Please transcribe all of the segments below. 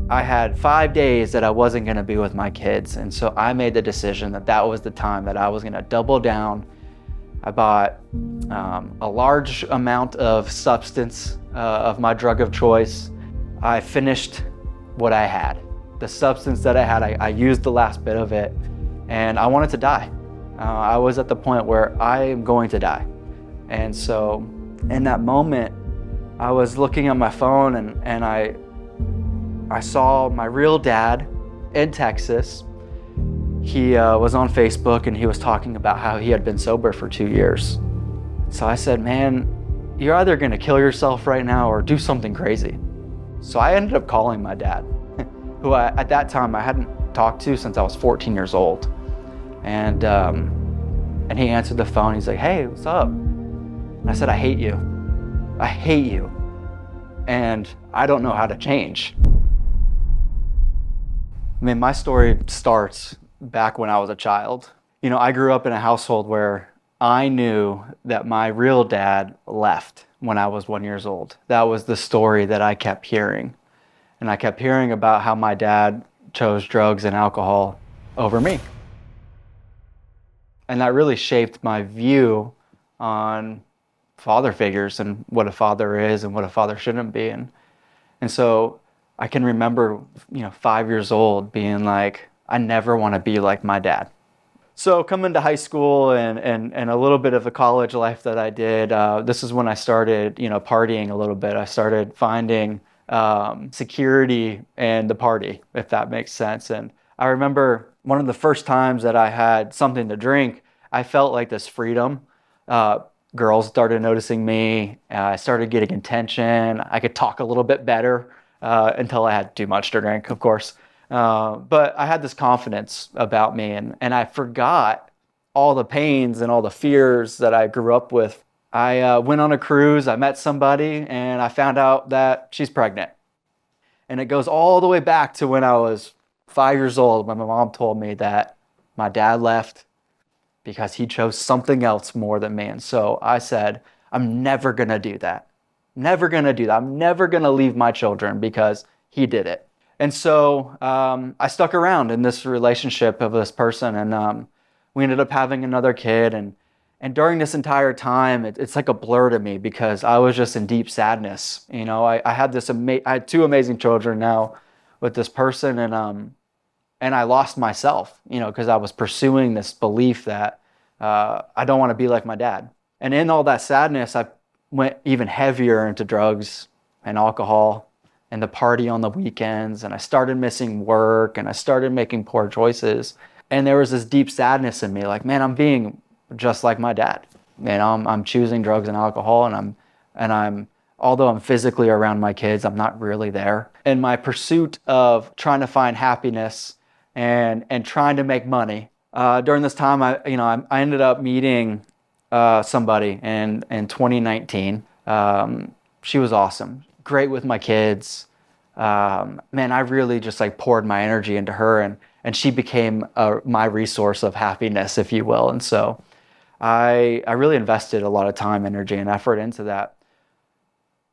I had 5 days that I wasn't going to be with my kids. And so I made the decision that that was the time that I was going to double down. I bought a large amount of substance of my drug of choice. I finished what I had. The substance that I had, I used the last bit of it, and I wanted to die. I was at the point where I am going to die. And so in that moment, I was looking at my phone and I saw my real dad in Texas. He was on Facebook and he was talking about how he had been sober for 2 years. So I said, man, you're either gonna kill yourself right now or do something crazy. So I ended up calling my dad, who at that time I hadn't talked to since I was 14 years old. And he answered the phone. He's like, hey, what's up? And I said, I hate you. I hate you. And I don't know how to change. I mean, my story starts back when I was a child. You know, I grew up in a household where I knew that my real dad left when I was 1 year old. That was the story that I kept hearing. And I kept hearing about how my dad chose drugs and alcohol over me. And that really shaped my view on father figures and what a father is and what a father shouldn't be. And so I can remember, 5 years old being like, I never want to be like my dad. So coming to high school and a little bit of the college life that I did, this is when I started, partying a little bit. I started finding security in the party, if that makes sense. And I remember one of the first times that I had something to drink, I felt like this freedom. Girls started noticing me. I started getting attention. I could talk a little bit better until I had too much to drink, of course. But I had this confidence about me, and I forgot all the pains and all the fears that I grew up with. I went on a cruise, I met somebody, and I found out that she's pregnant. And it goes all the way back to when I was 5 years old, when my mom told me that my dad left because he chose something else more than me. And so I said, I'm never going to do that. Never going to do that. I'm never going to leave my children because he did it. And so I stuck around in this relationship of this person, and we ended up having another kid. And during this entire time, it's like a blur to me because I was just in deep sadness. I had I had two amazing children now with this person, and I lost myself, because I was pursuing this belief that I don't want to be like my dad. And in all that sadness, I went even heavier into drugs and alcohol and the party on the weekends. And I started missing work and I started making poor choices. And there was this deep sadness in me, like, man, I'm being just like my dad. I'm choosing drugs and alcohol, and I'm although I'm physically around my kids, I'm not really there. In my pursuit of trying to find happiness and trying to make money, during this time, I ended up meeting somebody in 2019. She was awesome, great with my kids. Man, I really just poured my energy into her, and she became my resource of happiness, if you will. And so I really invested a lot of time, energy, and effort into that.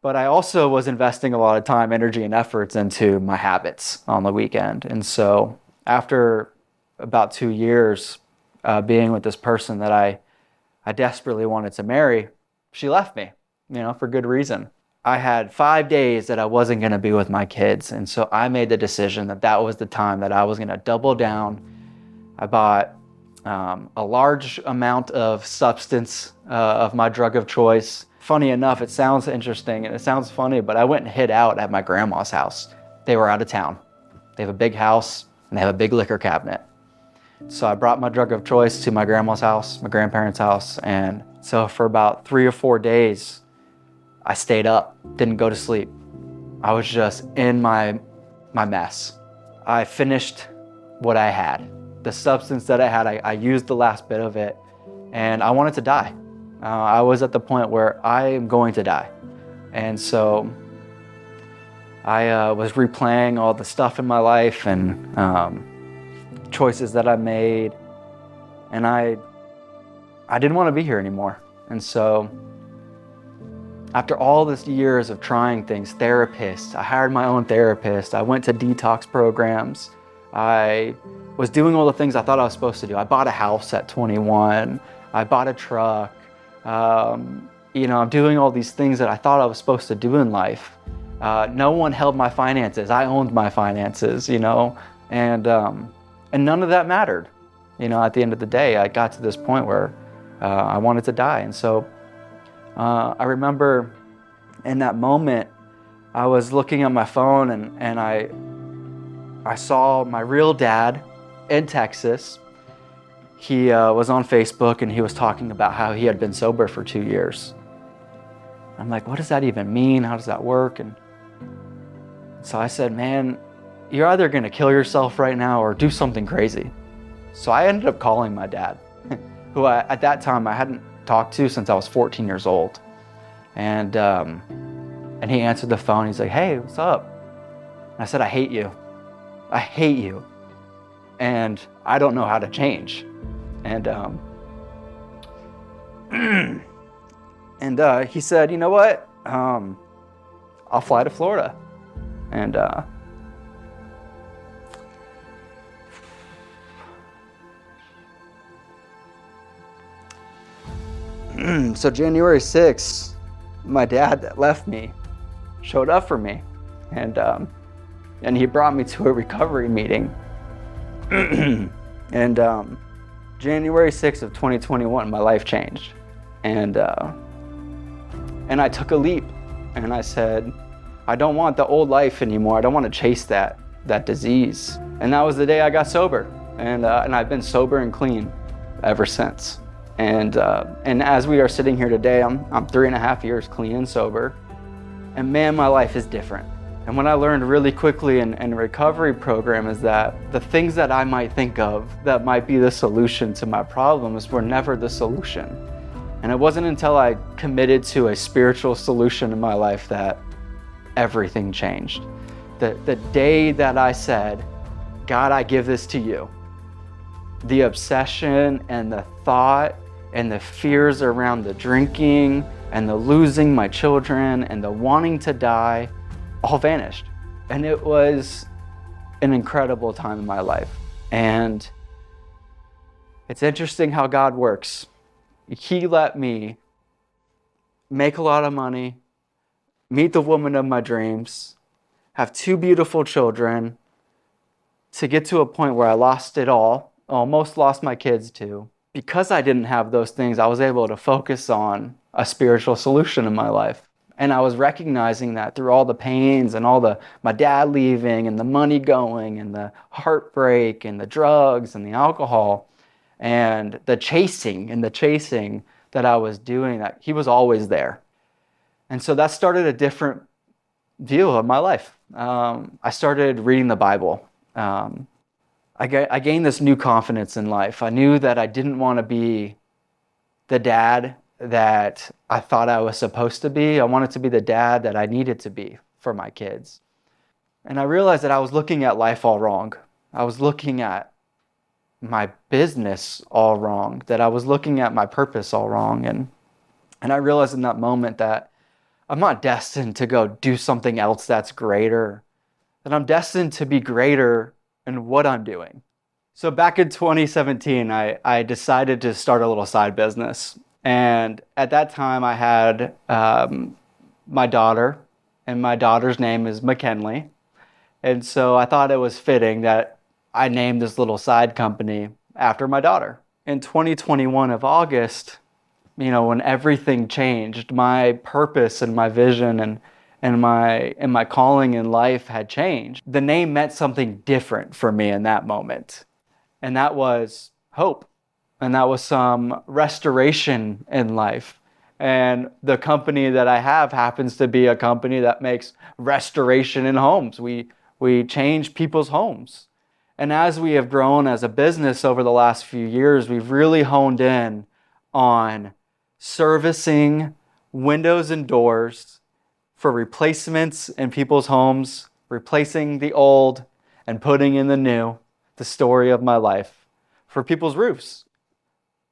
But I also was investing a lot of time, energy, and efforts into my habits on the weekend. And so after about 2 years being with this person that I desperately wanted to marry, she left me, for good reason. I had 5 days that I wasn't going to be with my kids. And so I made the decision that that was the time that I was going to double down. I bought a large amount of substance of my drug of choice. Funny enough, it sounds interesting and it sounds funny, but I went and hid out at my grandma's house. They were out of town. They have a big house and they have a big liquor cabinet. So I brought my drug of choice to my grandma's house, my grandparents' house. And so for about 3 or 4 days, I stayed up, didn't go to sleep. I was just in my mess. I finished what I had. The substance that I had, I used the last bit of it, and I wanted to die. I was at the point where I am going to die. And so I was replaying all the stuff in my life and choices that I made, and I didn't want to be here anymore. And so After all these years of trying things, therapists, I hired my own therapist, I went to detox programs, I was doing all the things I thought I was supposed to do. I bought a house at 21, I bought a truck, I'm doing all these things that I thought I was supposed to do in life. No one held my finances, I owned my finances, and none of that mattered. At the end of the day, I got to this point where I wanted to die. And so I remember in that moment, I was looking at my phone and I saw my real dad in Texas. He was on Facebook and he was talking about how he had been sober for 2 years. I'm like, what does that even mean? How does that work? And so I said, man, you're either going to kill yourself right now or do something crazy. So I ended up calling my dad, who at that time I hadn't talked to since I was 14 years old. And he answered the phone. He's like, hey, what's up? And I said, I hate you. I hate you. And I don't know how to change. And he said, you know what? I'll fly to Florida. And so January 6th, my dad that left me showed up for me, and he brought me to a recovery meeting. And January 6th of 2021, my life changed, and I took a leap, and I said, I don't want the old life anymore. I don't want to chase that disease. And that was the day I got sober, and I've been sober and clean ever since. And as we are sitting here today, I'm 3.5 years clean and sober, and man, my life is different. And what I learned really quickly in a recovery program is that the things that I might think of that might be the solution to my problems were never the solution. And it wasn't until I committed to a spiritual solution in my life that everything changed. The day that I said, God, I give this to you, the obsession and the thought and the fears around the drinking and the losing my children and the wanting to die all vanished. And it was an incredible time in my life. And it's interesting how God works. He let me make a lot of money, meet the woman of my dreams, have 2 beautiful children, to get to a point where I lost it all, almost lost my kids too. Because I didn't have those things, I was able to focus on a spiritual solution in my life. And I was recognizing that through all the pains and my dad leaving and the money going and the heartbreak and the drugs and the alcohol and the chasing that I was doing, that he was always there. And so that started a different view of my life. I started reading the Bible. I gained this new confidence in life. I knew that I didn't want to be the dad that I thought I was supposed to be. I wanted to be the dad that I needed to be for my kids. And I realized that I was looking at life all wrong. I was looking at my business all wrong, that I was looking at my purpose all wrong. And I realized in that moment that I'm not destined to go do something else that's greater, that I'm destined to be greater in what I'm doing. So back in 2017, I decided to start a little side business. And at that time, I had my daughter, and my daughter's name is McKinley. And so I thought it was fitting that I named this little side company after my daughter. In 2021 of August, when everything changed, my purpose and my vision and my calling in life had changed. The name meant something different for me in that moment. And that was hope. And that was some restoration in life. And the company that I have happens to be a company that makes restoration in homes. We change people's homes. And as we have grown as a business over the last few years, we've really honed in on servicing windows and doors for replacements in people's homes, replacing the old and putting in the new, the story of my life, for people's roofs.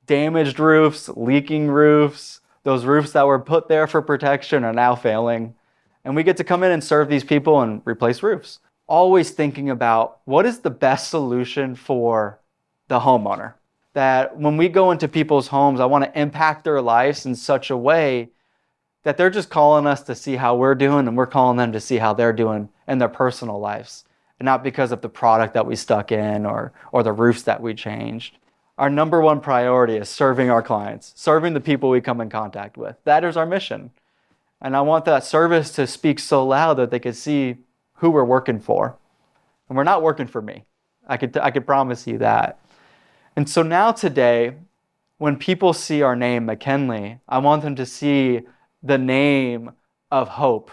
Damaged roofs, leaking roofs, Those roofs that were put there for protection are now failing. And we get to come in and serve these people and replace roofs. Always thinking about what is the best solution for the homeowner. That when we go into people's homes, I want to impact their lives in such a way that they're just calling us to see how we're doing, and we're calling them to see how they're doing in their personal lives, and not because of the product that we stuck in or the roofs that we changed. Our number one priority is serving our clients, serving the people we come in contact with. That is our mission. And I want that service to speak so loud that they can see who we're working for. And we're not working for me. I could promise you that. And so now today, when people see our name, McKinley, I want them to see the name of hope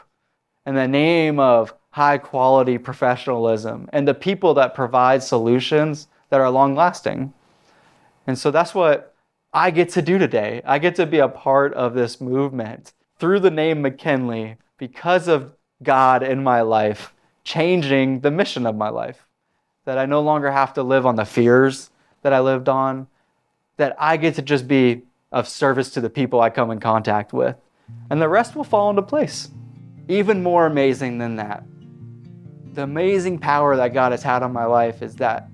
and the name of high quality professionalism and the people that provide solutions that are long lasting. And so that's what I get to do today. I get to be a part of this movement through the name McKinley because of God in my life, changing the mission of my life. That I no longer have to live on the fears that I lived on, that I get to just be of service to the people I come in contact with. And the rest will fall into place. Even more amazing than that, the amazing power that God has had on my life is that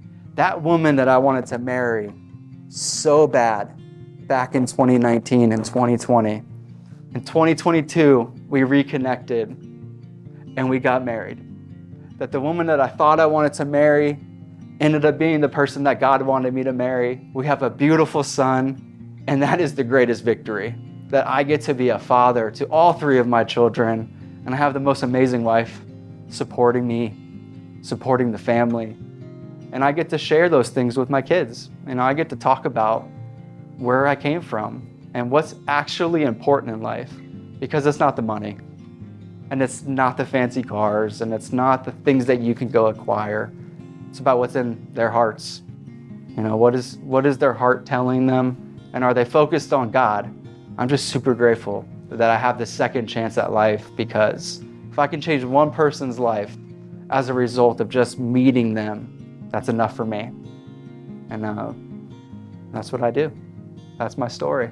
woman that I wanted to marry so bad back in 2019 and 2020. In 2022, we reconnected and we got married. That the woman that I thought I wanted to marry ended up being the person that God wanted me to marry. We have a beautiful son, and that is the greatest victory. That I get to be a father to all three of my children, and I have the most amazing wife supporting me, supporting the family. And I get to share those things with my kids. And I get to talk about where I came from and what's actually important in life, because it's not the money, and it's not the fancy cars, and it's not the things that you can go acquire. It's about what's in their hearts. What is their heart telling them, and are they focused on God? I'm just super grateful that I have this second chance at life, because if I can change one person's life as a result of just meeting them, that's enough for me. And that's what I do. That's my story.